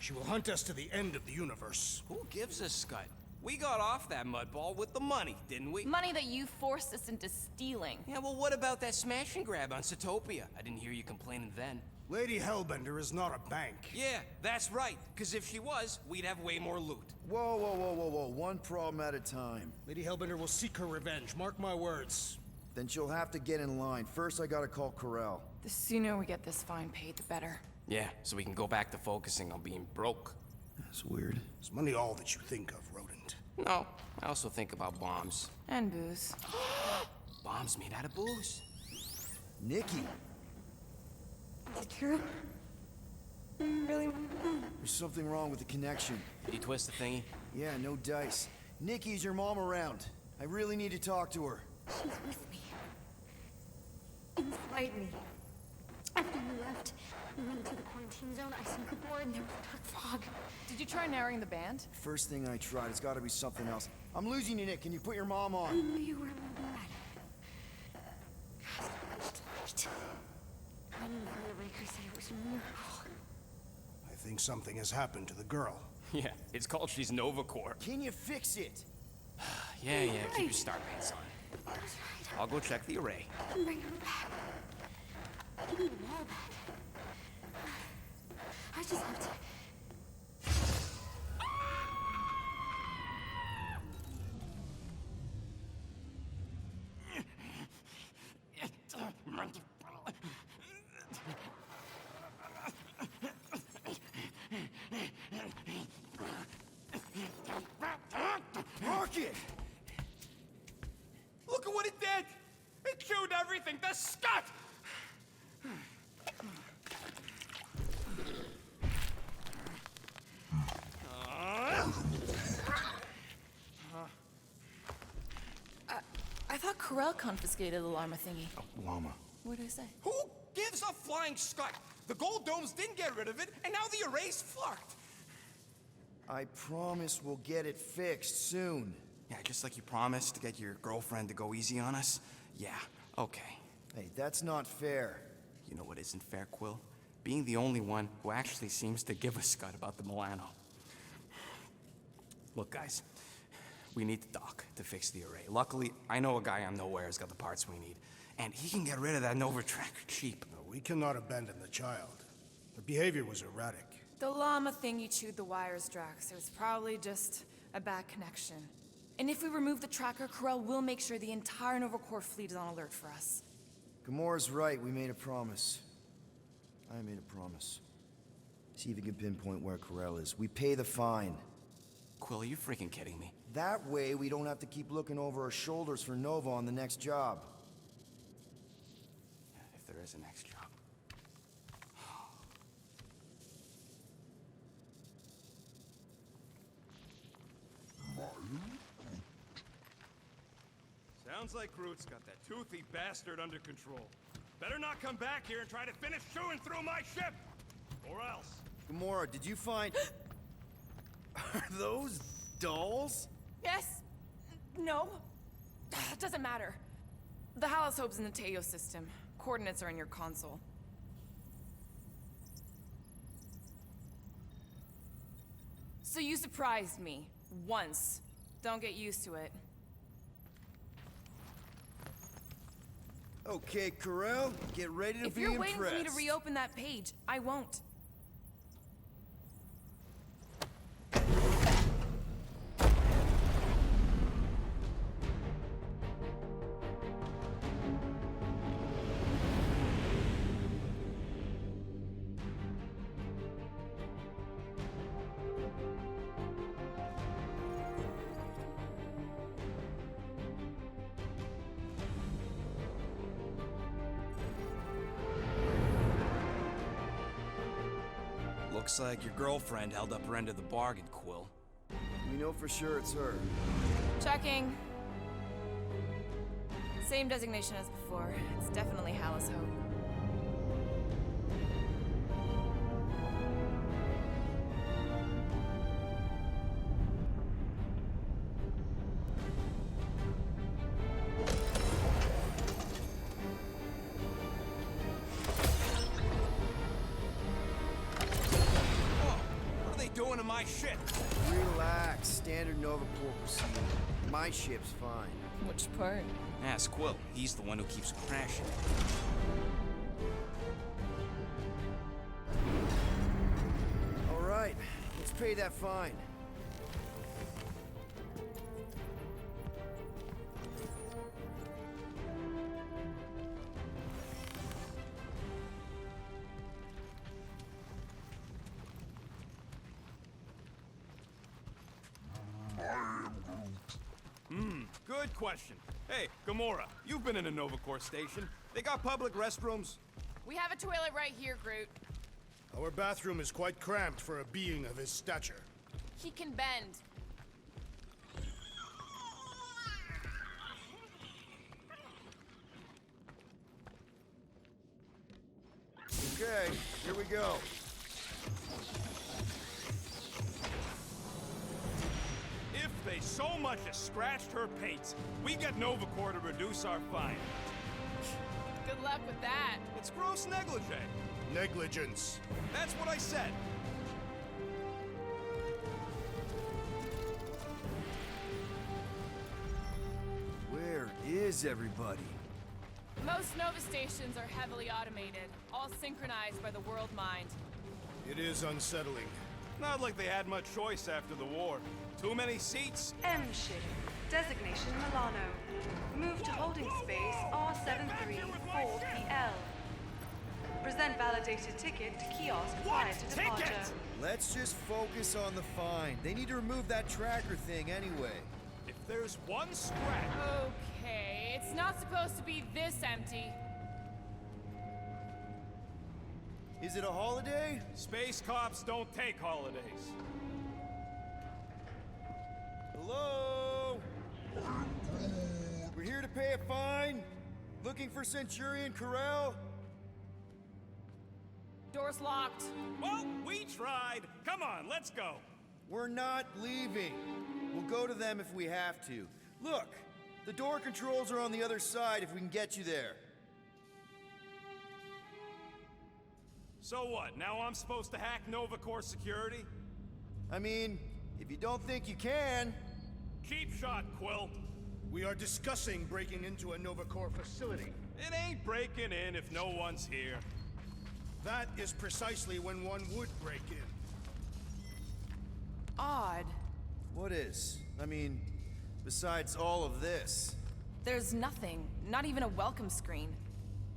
She will hunt us to the end of the universe. Who gives a scut? We got off that mudball with the money, didn't we? Money that you forced us into stealing. Yeah, well, what about that smash and grab on Satopia? I didn't hear you complaining then. Lady Hellbender is not a bank. Yeah, that's right. Because if she was, we'd have way more loot. Whoa, whoa, whoa, whoa, whoa. One problem at a time. Lady Hellbender will seek her revenge, mark my words. Then she'll have to get in line. First, I gotta call Corel. The sooner we get this fine paid, the better. Yeah, so we can go back to focusing on being broke. That's weird. Is money all that you think of, rodent? No, I also think about bombs. And booze. Bombs made out of booze. Nikki! Is it true? Really? There's something wrong with the connection. Did you twist the thingy? Yeah, no dice. Nikki, is your mom around? I really need to talk to her. She's with me. Inside me. After you left, we went into the quarantine zone. I snuck aboard and there was dark fog. Did you try narrowing the band? First thing I tried, it's gotta be something else. I'm losing you, Nick. Can you put your mom I on? knew you were bad. God, so much light. I knew the Raker said it was a miracle. I think something has happened to the girl. Yeah, it's called she's Novacore. Can you fix it? Yeah, keep your star pants on. I was right. I'll go check the array. I can bring her back. I can even all back. I just have to... Rocket! Look at what it did! It chewed everything! The scut! I thought Corel confiscated the llama thingy. Llama. What did I say? Who gives a flying scut? The gold domes didn't get rid of it, and now the array's fucked. I promise we'll get it fixed soon. Yeah, just like you promised to get your girlfriend to go easy on us? Yeah, okay. Hey, that's not fair. You know what isn't fair, Quill? Being the only one who actually seems to give a scut about the Milano. Look, guys, we need the dock to fix the array. Luckily, I know a guy on Nowhere has got the parts we need, and he can get rid of that Nova tracker cheap. No, we cannot abandon the child. Her behavior was erratic. The llama thingy chewed the wires, Drax. It was probably just a bad connection. And if we remove the tracker, Corel will make sure the entire Novacore fleet is on alert for us. Gamora's right, we made a promise. I made a promise. See if you can pinpoint where Corel is. We pay the fine. Quill, are you freaking kidding me? That way, we don't have to keep looking over our shoulders for Nova on the next job. If there is a next job. Sounds like Groot's got that toothy bastard under control. Better not come back here and try to finish chewing through my ship! Or else. Gamora, did you find... Are those dolls? Yes? No? Doesn't matter. The Halosobe's in the Teo system. Coordinates are in your console. So you surprised me. Once. Don't get used to it. Okay, Corel, get ready to If be you're impressed. waiting for me to reopen that page, I won't. Looks like your girlfriend held up her end of the bargain, Quill. We know for sure it's her. Checking. Same designation as before. It's definitely Halosobe. to my ship. Relax. Standard Nova Corps procedure. My ship's fine. Which part? Ask Quill. He's the one who keeps crashing. All right, let's pay that fine. Good question. Hey, Gamora, you've been in a Nova Corps station. They got public restrooms? We have a toilet right here, Groot. Our bathroom is quite cramped for a being of his stature. He can bend. Okay, here we go. If they so much as scratched her paints, we get Nova Corps to reduce our fine. Good luck with that. It's gross negligee. Negligence. That's what I said. Where is everybody? Most Nova stations are heavily automated, all synchronized by the world mind. It is unsettling. Not like they had much choice after the war. Too many seats. M ship. Designation Milano. Move to holding space R73-4PL. Present validated ticket to kiosk prior to departure. Ticket? Let's just focus on the fine. They need to remove that tracker thing anyway. If there's one scratch. Okay, it's not supposed to be this empty. Is it a holiday? Space cops don't take holidays. Hello? We're here to pay a fine. Looking for Centurion Corral? Door's locked. Well, we tried. Come on, let's go. We're not leaving. We'll go to them if we have to. Look, the door controls are on the other side if we can get you there. So what, now I'm supposed to hack Nova Corps security? I mean, if you don't think you can... Cheap shot, Quill. We are discussing breaking into a Nova Corps facility. It ain't breaking in if no one's here. That is precisely when one would break in. Odd. What is? I mean, besides all of this. There's nothing, not even a welcome screen.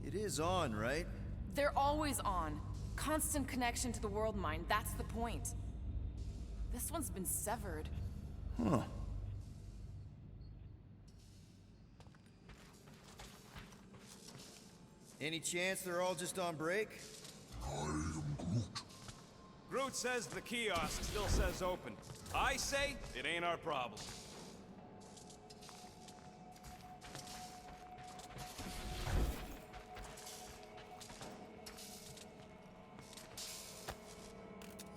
It is on, right? They're always on. Constant connection to the world mind, that's the point. This one's been severed. Huh. Any chance they're all just on break? Groot says the kiosk still says open. I say it ain't our problem.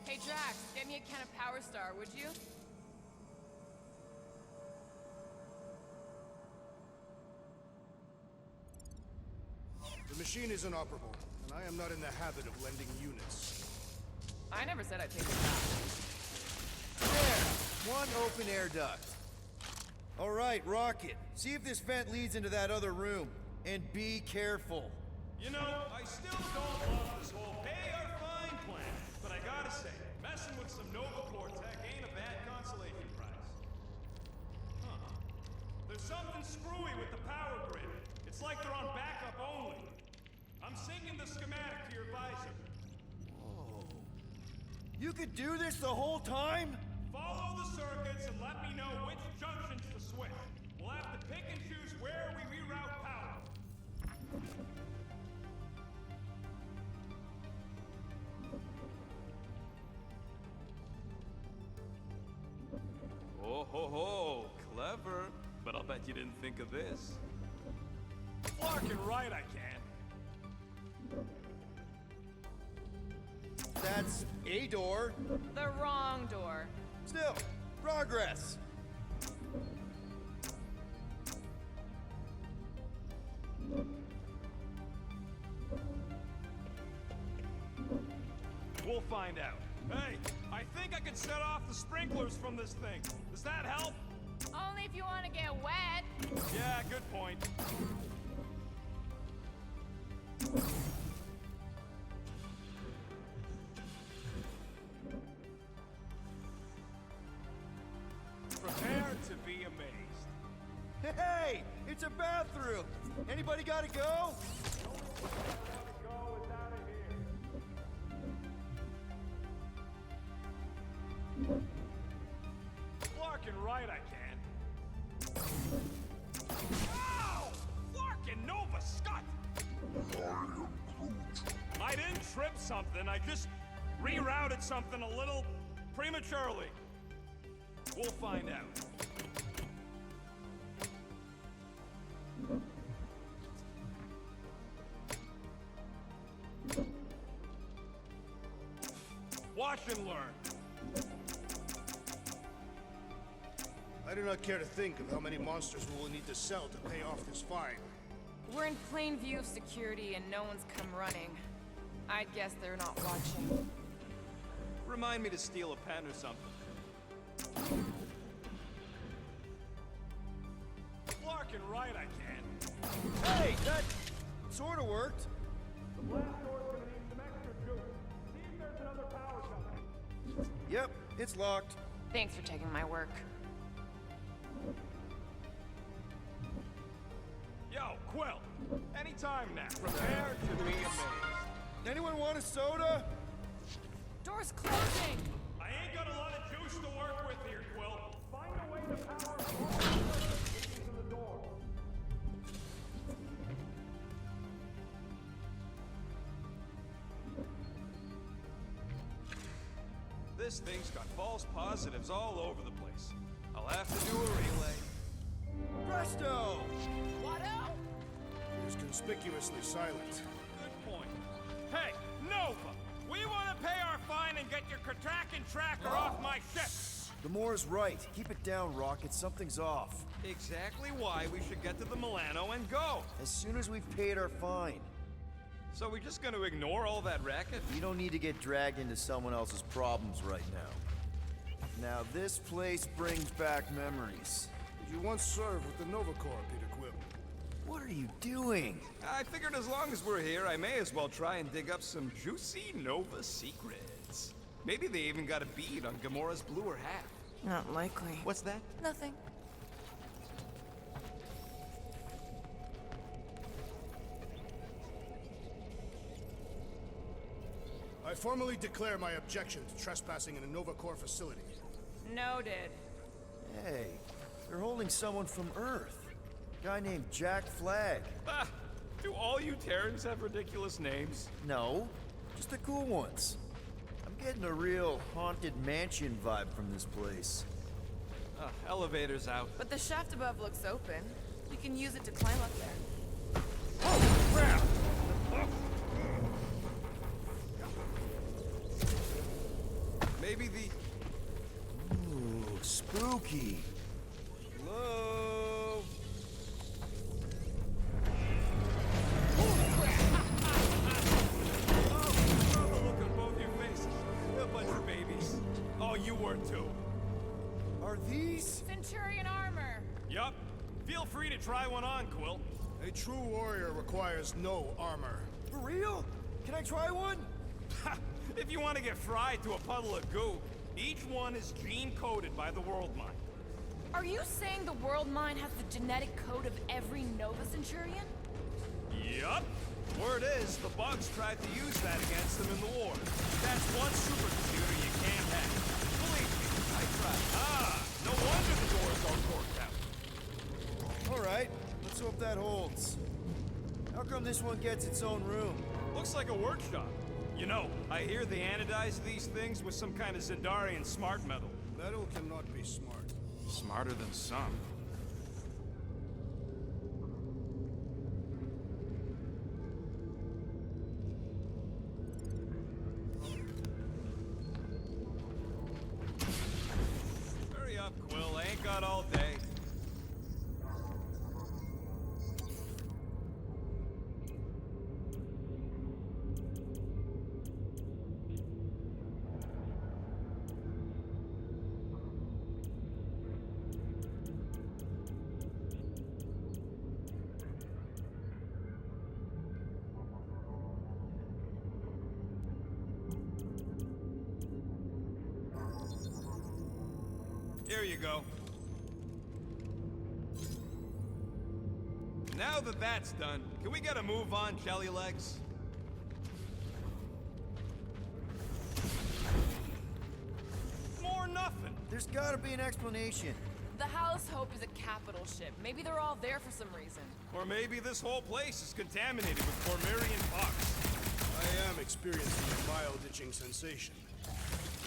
Hey Drax, get me a can of Power Star, would you? The machine is inoperable, and I am not in the habit of lending units. I never said I'd take it back. There! One open air duct. All right, Rocket. See if this vent leads into that other room. And be careful. You know, I still don't love this whole pay our fine plan, but I gotta say, messing with some Nova Corps tech ain't a bad consolation prize. Huh. There's something screwy with the power grid. It's like they're on backup only. I'm syncing the schematic to your visor. You could do this the whole time? Follow the circuits and let me know which junctions to switch. We'll have to pick and choose where we reroute power. Oh ho ho, clever. But I'll bet you didn't think of this. Larkin right, I can. That's a door. The wrong door. Still, progress. We'll find out. Hey, I think I could set off the sprinklers from this thing. Does that help? Only if you want to get wet. Yeah, good point. Prepare to be amazed. Hey! It's a bathroom! Anybody gotta go? Larkin right, I can. Ow! Larkin, Nova, Scott! I didn't trip something, I just rerouted something a little prematurely. We'll find out. Watch and learn. I do not care to think of how many monsters we will need to sell to pay off this fine. We're in plain view of security and no one's come running. I'd guess they're not watching. Remind me to steal a pen or something. Larkin right, I can. Hey, that sorta worked. The blast door's gonna need some extra juice. See if there's another power coming. Yep, it's locked. Thanks for taking my work. Yo, Quill. Anytime now. Prepare to be amazed. Anyone want a soda? Door's closing! I ain't got a lot of juice to work with here, Quill. Find a way to power all to the door. This thing's got false positives all over the place. I'll have to do a relay. Presto! Watto? It is conspicuously silent. Good point. Hey, Nova! We want to pay our fine and get your Kraken tracker off my ship! Gamora's right. Keep it down, Rocket. Something's off. Exactly why we should get to the Milano and go. As soon as we've paid our fine. So we're just gonna ignore all that racket? You don't need to get dragged into someone else's problems right now. Now, this place brings back memories. Did you once serve with the Nova Corps, Peter Quill? What are you doing? I figured as long as we're here, I may as well try and dig up some juicy Nova secrets. Maybe they even got a bead on Gamora's bluer half. Not likely. What's that? Nothing. I formally declare my objection to trespassing in a Nova Corps facility. Noted. Hey, they're holding someone from Earth. A guy named Jack Flag. Ah, do all you Terrans have ridiculous names? No, just the cool ones. I'm getting a real haunted mansion vibe from this place. Elevator's out. But the shaft above looks open. We can use it to climb up there. Oh, crap! Maybe the... Ooh, spooky. Hello? Oh, the look on both your faces. A bunch of babies. Oh, you were too. Are these? Centurion armor! Yup. Feel free to try one on, Quill. A true warrior requires no armor. For real? Can I try one? If you want to get fried to a puddle of goo, each one is gene-coded by the World Mind. Are you saying the World Mind has the genetic code of every Nova Centurion? Yup. Word is, the bugs tried to use that against them in the war. That's one supercomputer you can't have. Believe me, I tried. Ah, no wonder the door's all corked out. All right, let's hope that holds. How come this one gets its own room? Looks like a workshop. You know, I hear they anodize these things with some kind of Zendarian smart metal. Metal cannot be smart. Smarter than some. Hurry up, Quill. I ain't got all day. Here you go. Now that that's done, can we get a move on, Jelly Legs? More nothing. There's gotta be an explanation. The House Hope is a capital ship. Maybe they're all there for some reason. Or maybe this whole place is contaminated with Cormyrian pox. I am experiencing a mild itching sensation.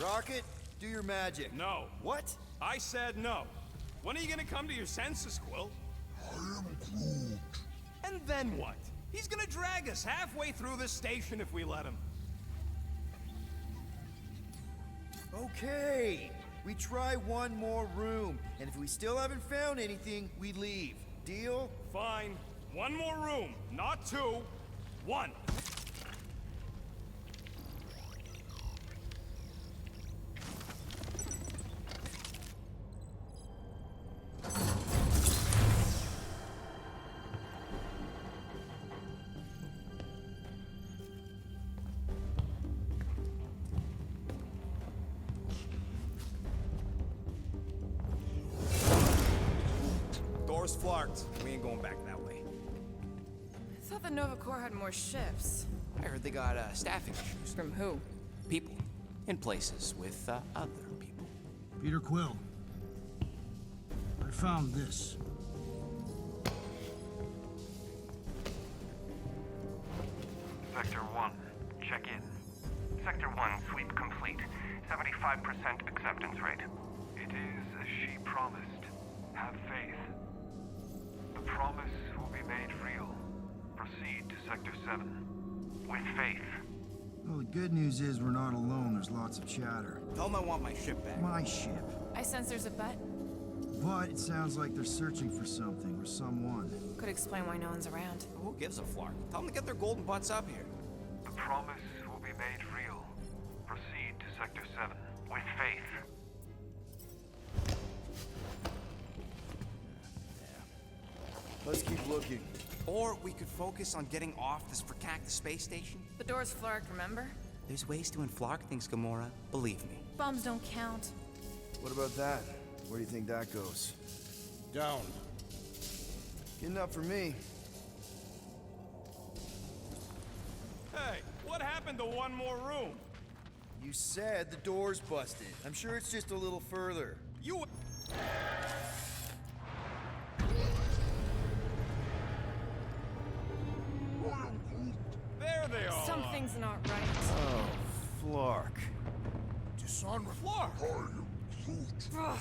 Rocket, do your magic. No. What? I said no. When are you gonna come to your senses, Quill? I am Groot. And then what? He's gonna drag us halfway through this station if we let him. Okay. We try one more room, and if we still haven't found anything, we leave. Deal? Fine. One more room. Not two. One. Door's flarked. We ain't going back that way. I thought the Nova Corps had more ships. I heard they got staffing issues. From who? People. In places with other people. Peter Quill. I found this. Sector 1, check in. Sector 1, sweep complete. 75% acceptance rate. It is as she promised. Have faith. The promise will be made real. Proceed to Sector 7. With faith. Well, the good news is we're not alone. There's lots of chatter. Tell them I want my ship back. My ship. I sense there's a bet. But it sounds like they're searching for something or someone. Could explain why no one's around. Who gives a flark? Tell them to get their golden butts up here. The promise will be made real. Proceed to Sector 7. With faith. Let's keep looking. Or we could focus on getting off this fracactus space station. The door's flarked, remember? There's ways to inflark things, Gamora. Believe me. Bombs don't count. What about that? Where do you think that goes? Down. Good enough for me. Hey, what happened to one more room? You said the door's busted. I'm sure it's just a little further. You... There they are. Something's not right. Oh, Flark. Dishonorable. Flark. Ugh,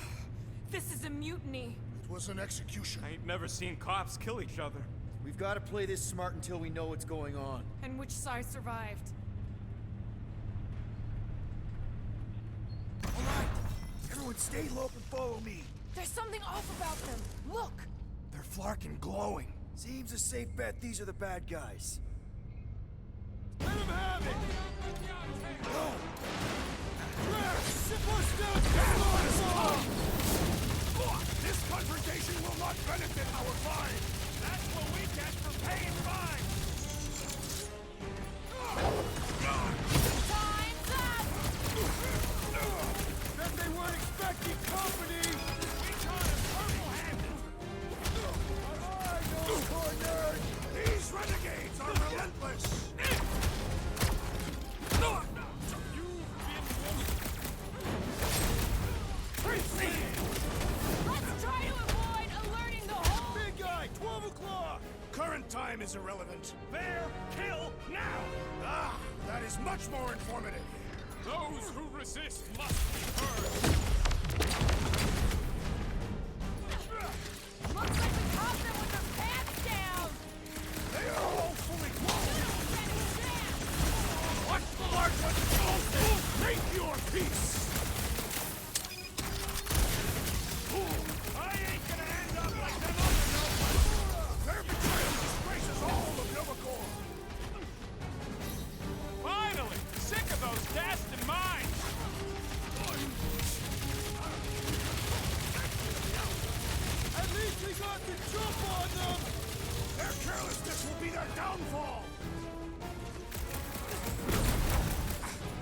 this is a mutiny. It was an execution. I ain't never seen cops kill each other. We've got to play this smart until we know what's going on. And which side survived? All right. Everyone stay low and follow me. There's something off about them. Look! They're Flark and glowing. Seems a safe bet these are the bad guys. Let him have it! This confrontation will not benefit our lives! That's what we get for paying fines! Time's up! Bet they weren't expecting company! We caught him purple-handed! These renegades are relentless! Let's try to avoid alerting the whole... Big guy, 12 o'clock! Current time is irrelevant. There, kill, now! Ah, that is much more informative. Those who resist must be heard! Looks like we caught them with their pants down! They are all fully clothed. Watch the large ones go! Make your peace! I ain't gonna end up like them other Novas! Their betrayal disgraces all of Nova Corps. Finally! Sick of those dashed mines! At least we got the jump on them! Their carelessness will be their downfall.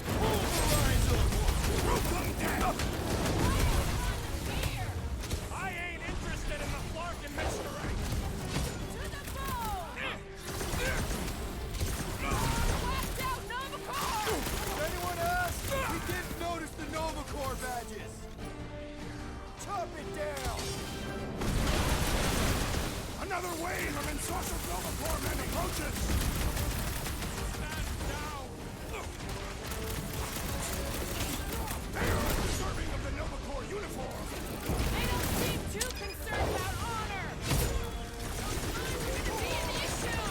Pulverize them! Group them down. source of Nova Corps men approaches! Stand down! They are undeserving of the Nova Corps uniform! They don't seem too concerned about honor! It's gonna be an issue!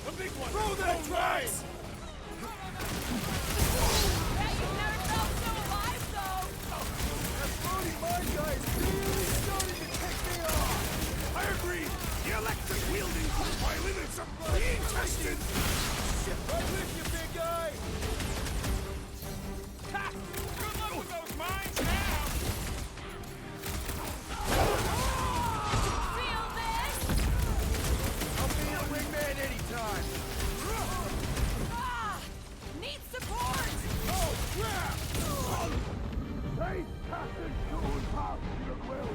The big one! Throw that trash! Bet you've never felt so alive, though! My guy's really starting to take me off! I agree! The electric wielding violinants are being tested! Shit, right with you, big guy! Ha! Good luck with those mines now! Feel this? I'll be a wingman anytime! Ah! Need support! Oh, crap! Hey, Captain Coon Pop, your will!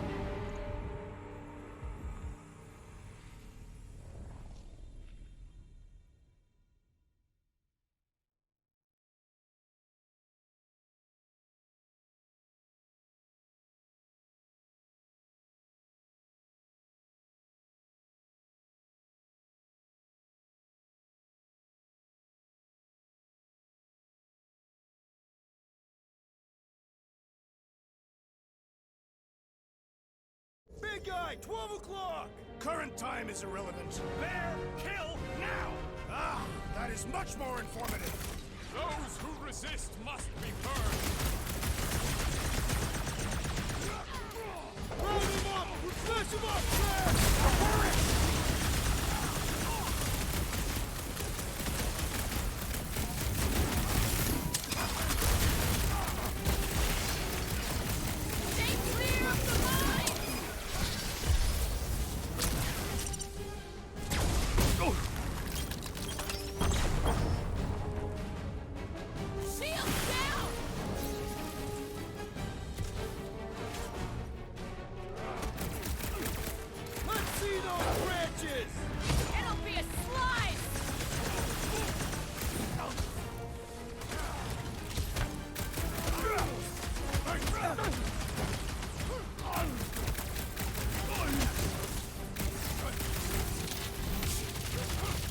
Big guy, 12 o'clock! Current time is irrelevant. Bear, kill, now! Ah, that is much more informative. Those who resist must be burned! Round him up! Smash him up, Flash! Stay clear of the mine! Shield down! Let's see those branches! It'll be a slice!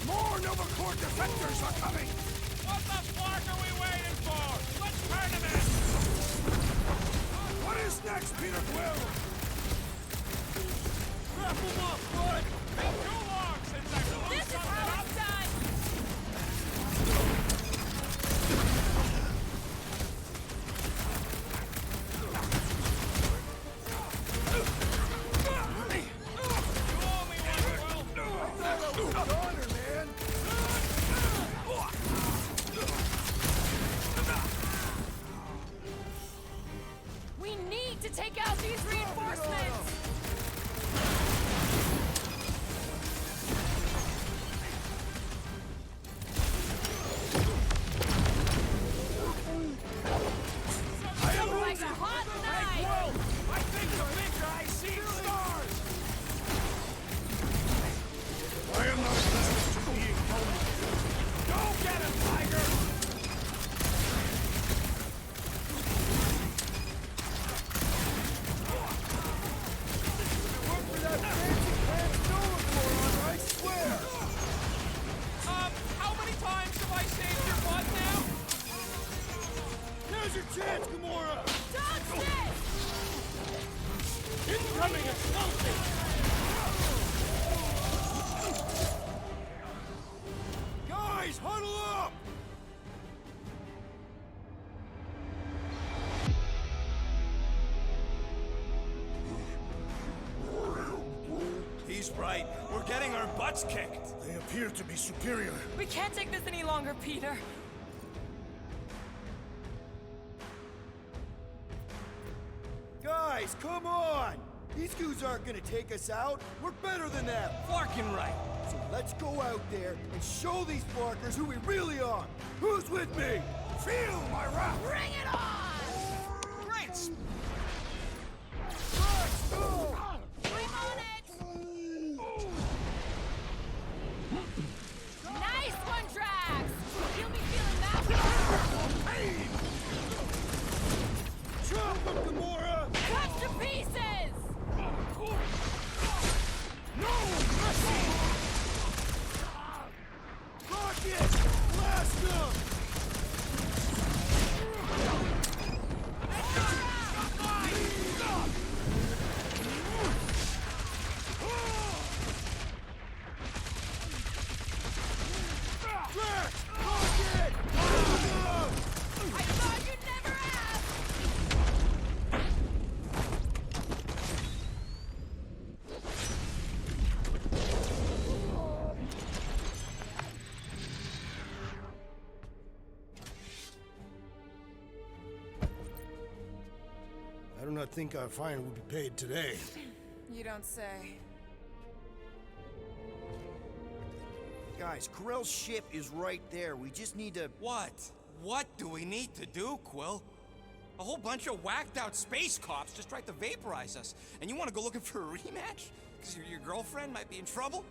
More Nova Corps defectors are coming! What the fuck are we waiting for? Let's turn them in! What is next, Peter Quill? Wrap him up, bud! Been too long since I blew This is something how up! it's done! We need to take out these reinforcements! Like a hot knife! I think the big guy's seen stars! I am not used to being vulnerable. Go get him, Tiger! Work for that fancy pants Nova Corps on, I swear! How many times have I saved your butt now? Now's your chance, Gamora! Dodge this! Incoming explosive! Guys, huddle up! He's right. We're getting our butts kicked. They appear to be superior. We can't take this any longer, Peter. Guys, come on! These goons aren't gonna take us out. We're better than them. Flarkin' right. So let's go out there and show these Flarkers who we really are. Who's with me? Feel my wrath! Bring it on! Great! Let's go! I'm on it! Nice one, Drax! You'll be feeling that one! Pain! Chop them, Gamora! Cut to pieces! think our fine will be paid today. You don't say. Guys, Corell's ship is right there. We just need to... What? What do we need to do, Quill? A whole bunch of whacked-out space cops just tried to vaporize us, and you want to go looking for a rematch? Because your girlfriend might be in trouble?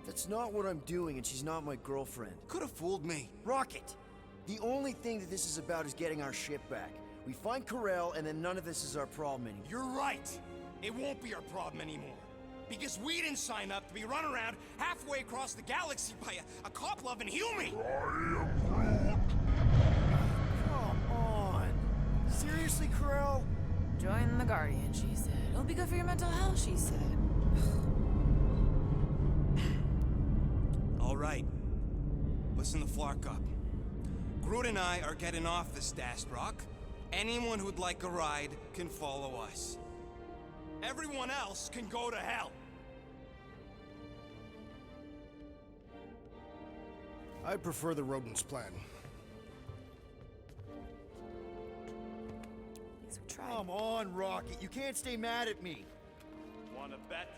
That's not what I'm doing, and she's not my girlfriend. Could have fooled me. Rocket! The only thing that this is about is getting our ship back. We find Corell, and then none of this is our problem anymore. You're right. It won't be our problem anymore. Because we didn't sign up to be run around halfway across the galaxy by a cop-loving human! Come on! Seriously, Corell? Join the Guardian, she said. It'll be good for your mental health, she said. All right. Listen to Flark up. Groot and I are getting off this Dast Rock. Anyone who'd like a ride can follow us. Everyone else can go to hell. I prefer the rodents plan. Thanks for trying. Come on, Rocket. You can't stay mad at me. Wanna bet?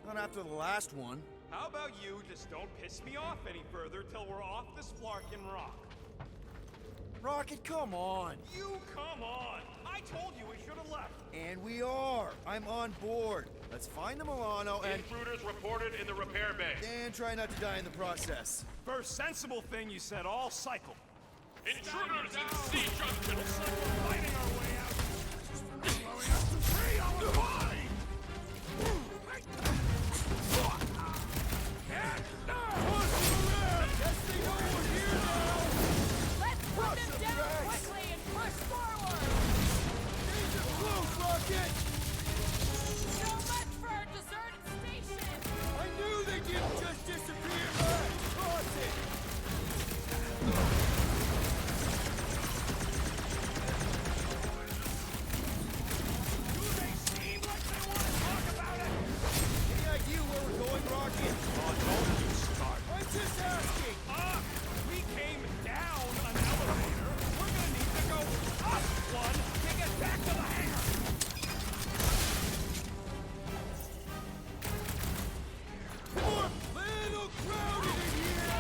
Not after the last one. How about you just don't piss me off any further till we're off this Flarkin' rock? Rocket, come on. You come on! I told you we should have left. And we are. I'm on board. Let's find the Milano and... Intruders reported in the repair bay. And try not to die in the process. First sensible thing you said all cycle. Intruders in C junction! Looks like we're fighting our way out. Let's put them down quickly and push forward! Rocket! So much for our deserted station! I knew they didn't just disappear! Cross it! Do they seem like they want to talk about it? Any idea where we're going, Rocket? Oh, don't you start. I'm just asking. We came down an elevator. We're gonna need to go up one to get back to the hangar. Little crowded in here!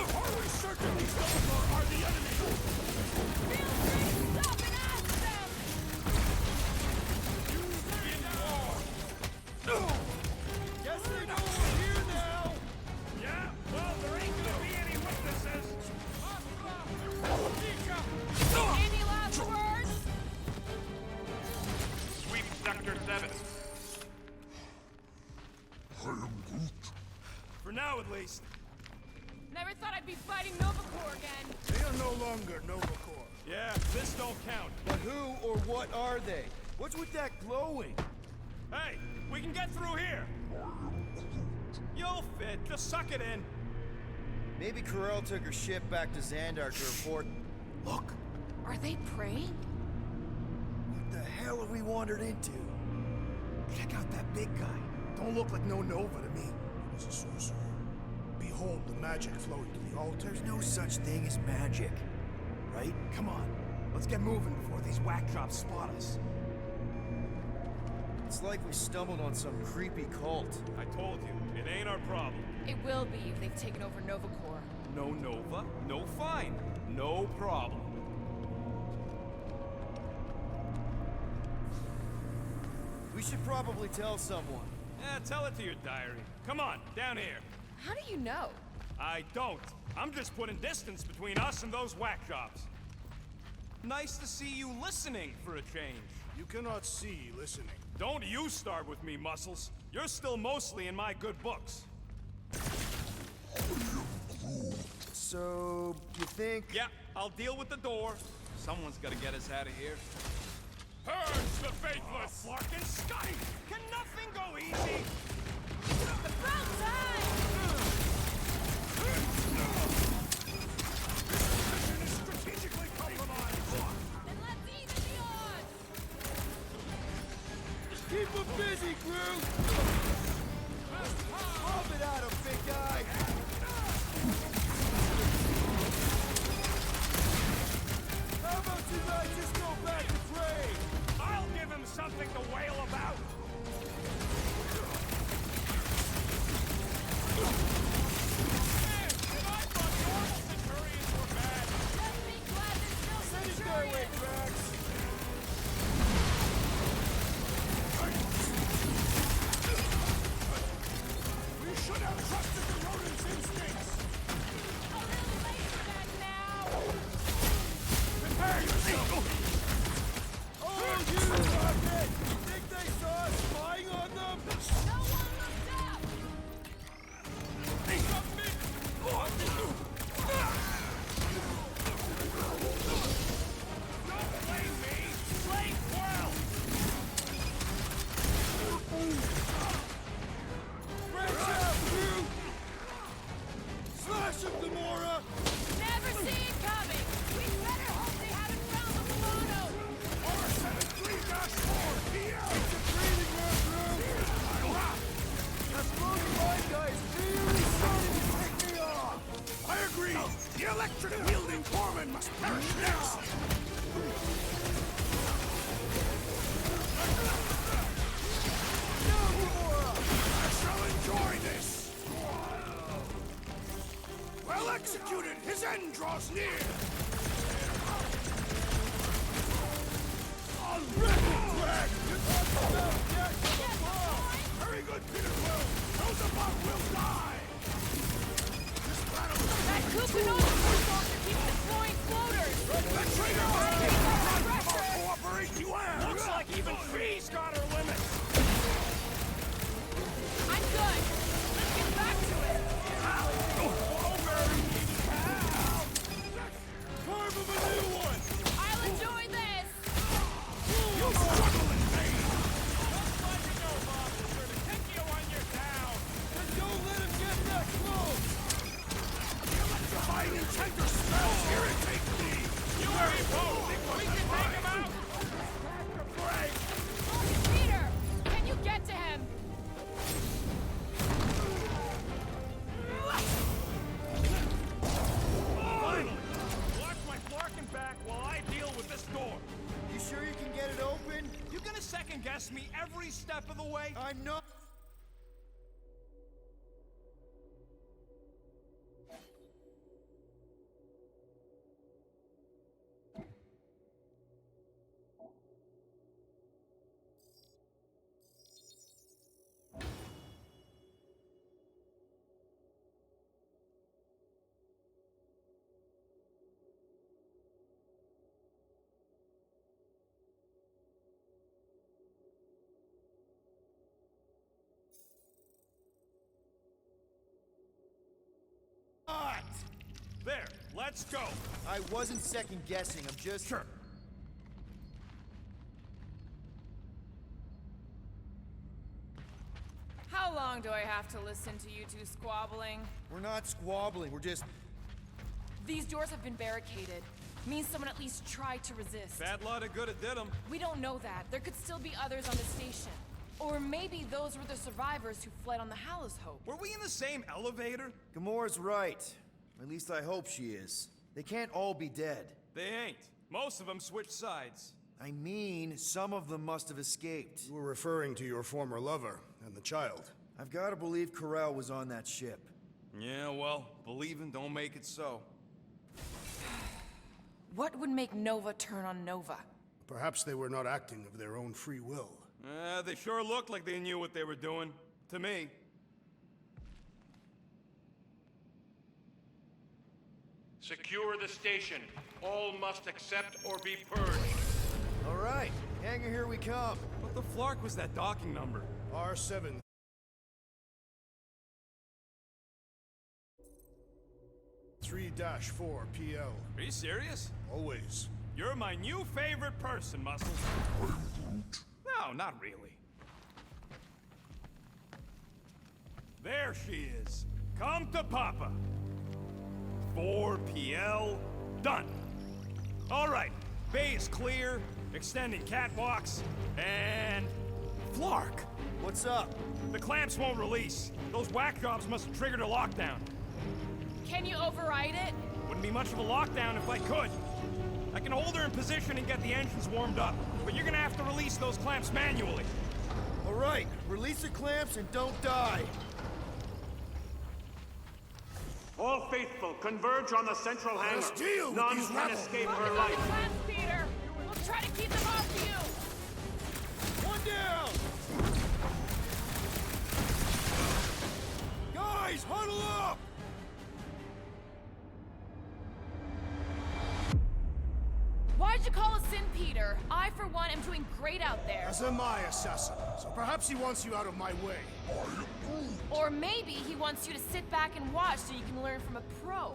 Are we certain these fellas are the enemy? Feel free to stop and ask them! Guess they know we're here now! Yeah, well, there ain't gonna be any witnesses. Any last words? Sweep Sector 7. I am Groot. For now, at least. Never thought I'd be fighting Novacore again. They are no longer Nova Corps. Yeah, this don't count. But who or what are they? What's with that glowing? Hey, we can get through here. You'll fit. Just suck it in. Maybe Corell took her ship back to Xandar to report. Look. Are they praying? What the hell have we wandered into? Check out that big guy. Don't look like no Nova to me. He's a sorcerer. Behold the magic flowing to the altar. There's no such thing as magic, right? Come on. Let's get moving before these whack jobs spot us. It's like we stumbled on some creepy cult. I told you, it ain't our problem. It will be if they've taken over Novacore. No Nova, no fine, no problem. We should probably tell someone. Yeah, tell it to your diary. Come on, down here. How do you know? I don't. I'm just putting distance between us and those whack jobs. Nice to see you listening for a change. You cannot see listening. Don't you start with me, Muscles. You're still mostly in my good books. So, you think... Yeah, I'll deal with the door. Someone's gotta get us out of here. Purge the faithless! Flarkin' Scotty! Can nothing go easy? About time! Mission is strategically compromised. Then let's even the odds! Keep him busy, Groot! Pump it at him, big guy! did I just go back to trade? I'll give him something to wail about. Man, and I thought normal Centurions were bad. Just be glad there's still Send it their way, Centurions! Drax. We should have trusted the rodent's instincts. A little late for that now! Prepare yourself! Oh, you rocket! You think they saw us spying on them? No one looked up! Don't blame me. Play well. Branch out, crew! Slash him, Gamora! Never see it coming! We better hope they haven't found the Milano! R73-4 PM! It's a breathing room, crew! That floating line guy is really starting to pick me off! I agree! The electric-wielding foreman must perish next! Now, Gamora! I shall enjoy this! Well executed! His end draws near! I'll rip it, Greg! You're talking about Jack above! Very good, Peter Quill! Those above will die! This battle is... That Kukunova soldier keeps deploying floaters! The traitor must be run from our cooperation land! Looks like even Fee's got her limits. I'm good! Let's get back to it! Carve him a new one! I'll enjoy this! You struggle in vain! Just let you know, officer, to kick you when you're down. Then don't let him get that close! The electrifying enchanter smells irritate me! You already both think we can take him out? Greg! Peter! Can you get to him? Finally! Watch my Flarkin back while I deal with this door. You sure you can get it open? You gonna second guess me every step of the way? I'm not... There, let's go. I wasn't second guessing, I'm just... Sure. How long do I have to listen to you two squabbling? We're not squabbling, we're just... These doors have been barricaded. Means someone at least tried to resist. Bad lot of good it did 'em. We don't know that. There could still be others on the station. Or maybe those were the survivors who fled on the Hallows Hope. Were we in the same elevator? Gamora's right. At least I hope she is. They can't all be dead. They ain't. Most of them switched sides. I mean, some of them must have escaped. You were referring to your former lover and the child. I've got to believe Corel was on that ship. Yeah, well, believing don't make it so. What would make Nova turn on Nova? Perhaps they were not acting of their own free will. They sure looked like they knew what they were doing. To me. Secure the station. All must accept or be purged. All right, hangar, here we come. What the flark was that docking number? R7. -4 PL. Are you serious? Always. You're my new favorite person, Muscles. No, not really. There she is. Come to Papa. 4 PL, done. All right, bay is clear, extending catwalks, and... Flark! What's up? The clamps won't release. Those whack jobs must have triggered a lockdown. Can you override it? Wouldn't be much of a lockdown if I could. I can hold her in position and get the engines warmed up, but you're gonna have to release those clamps manually. All right, release the clamps and don't die. All faithful, converge on the central hangar. Let's deal with None these can rebels. escape Focus her on the life. clamps, Peter. We'll try to keep them off you. One down! Guys, huddle up! Why'd you call us in, Peter? I, for one, am doing great out there. As am I, assassin. So perhaps he wants you out of my way. Or maybe he wants you to sit back and watch so you can learn from a pro.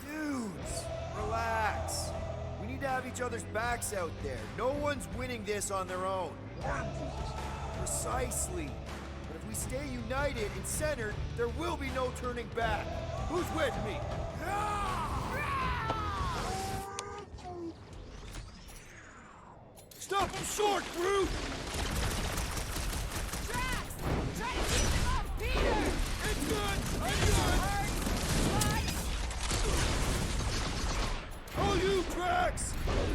Dudes, relax. We need to have each other's backs out there. No one's winning this on their own. Precisely. But if we stay united and centered, there will be no turning back. Who's with me? Stop him short, Groot! Drax! Try to keep them off Peter! It's good! I'm good! Oh, you, Drax!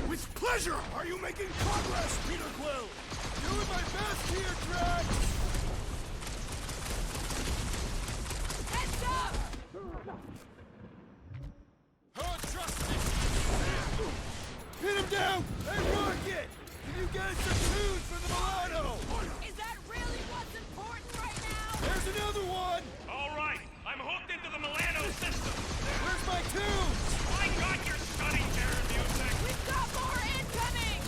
With pleasure! Are you making progress, Peter Quill? Doing my best here, Drax! Heads up! Hit him down! Hey, Rocket! Can you get us some tunes for the Milano? Is that really what's important right now? There's another one! All right, I'm hooked into the Milano system. Where's my tunes? I got your stunning terror music. We've got more incoming!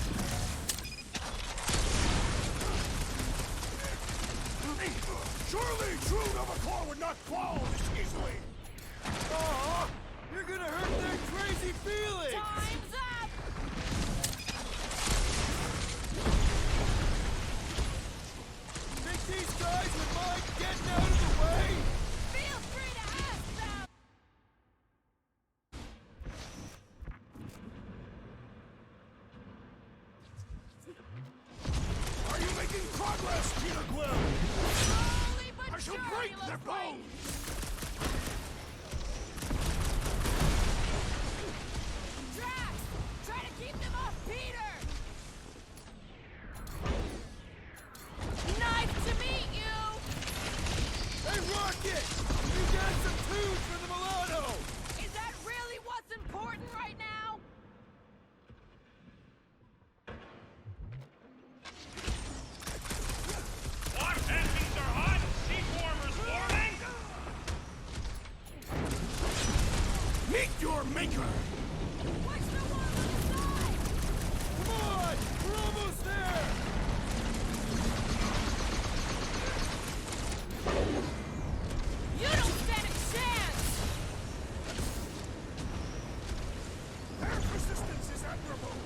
Surely true Novacore would not fall this easily! Aw! You're gonna hurt their crazy feelings! Time's up! Think these guys would mind getting out of the way? Feel free to ask them! Are you making progress, Peter Quill? Slowly but I shall surely, break their looks like. bones! Drax! Try to keep them off Peter! Nice to meet you! Hey, Rocket! Can you get some tunes for the Milano? Is that really what's important right now? What? Engines are hot. Seat warmers warming. Meet your maker! Watch the one on the side! Come on! We're almost there! You don't stand a chance! Their persistence is admirable!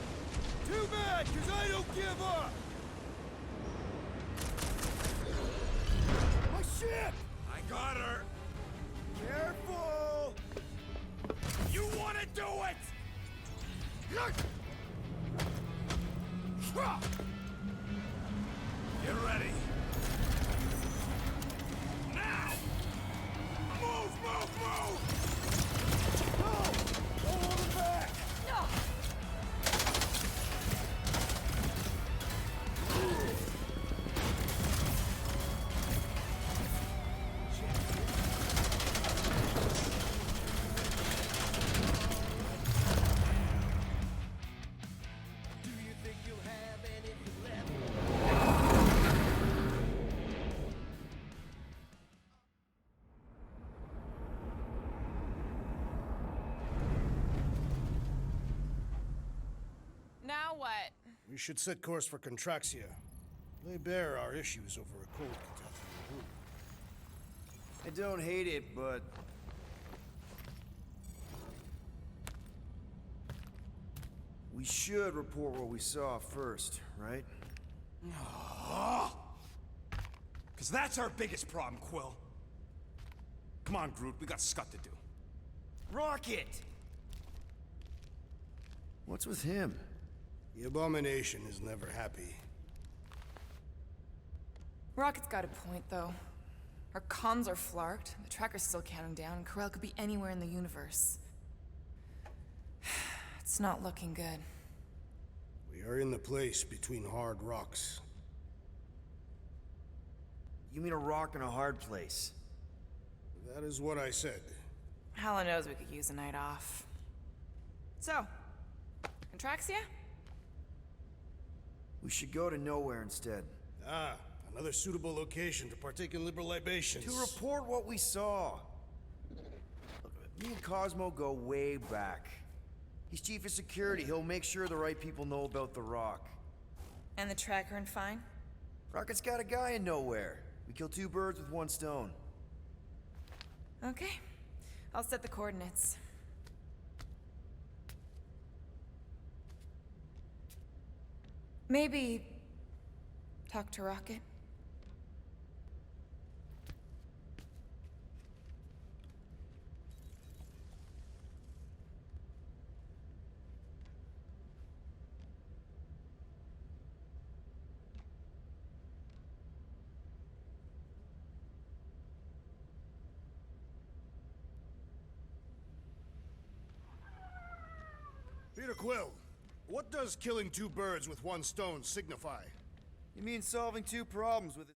Too bad, because I don't give up! My ship! I got her. Careful! You wanna do it? Get ready. Now! Move, move, move! No! Don't hold him back! No! Do you think you'll have anything left? Now what? We should set course for Contraxia. Lay bare our issues over a cold catastrophe. I don't hate it, but... we should report what we saw first, right? Because that's our biggest problem, Quill. Come on, Groot, we got scut to do. Rocket! What's with him? The Abomination is never happy. Rocket's got a point, though. Our comms are flarked, the tracker's still counting down, and Corel could be anywhere in the universe. It's not looking good. We are in the place between hard rocks. You mean a rock and a hard place? That is what I said. Hala knows we could use a night off. So, Contraxia? We should go to nowhere instead. Ah, another suitable location to partake in liberal libations. To report what we saw. Look, me and Cosmo go way back. He's chief of security. He'll make sure the right people know about the rock. And the tracker and fine? Rocket's got a guy in nowhere. We kill two birds with one stone. Okay. I'll set the coordinates. Maybe talk to Rocket. Peter Quill, what does killing two birds with one stone signify? You mean solving two problems with